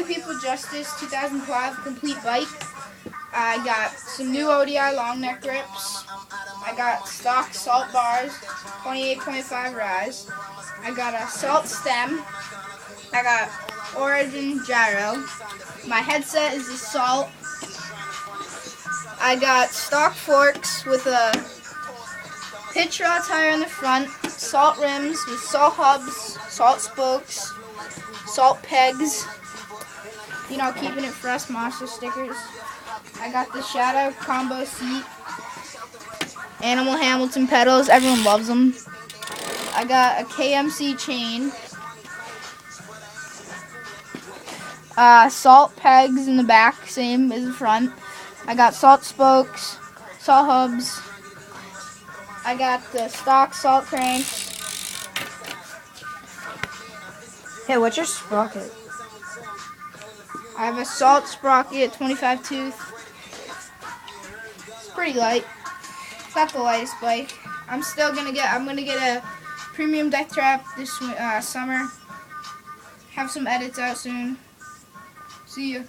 People Justice 2012 complete bike. I got some new ODI long neck grips. I got stock salt bars, 28.5 rise. I got a salt stem. I got Origin gyro. My headset is the Salt. I got stock forks with a pitch raw tire in the front, Salt rims with Salt hubs, Salt spokes, Salt pegs. You know, keeping it fresh, monster stickers. I got the Shadow combo seat. Animal Hamilton pedals, everyone loves them. I got a KMC chain. Salt pegs in the back, same as the front. I got Salt spokes, Salt hubs. I got the stock Salt cranks. Hey, what's your sprocket? I have a Salt sprocket, 25 tooth. It's pretty light. It's not the lightest bike. I'm gonna get a premium deck trap this summer. Have some edits out soon. See ya.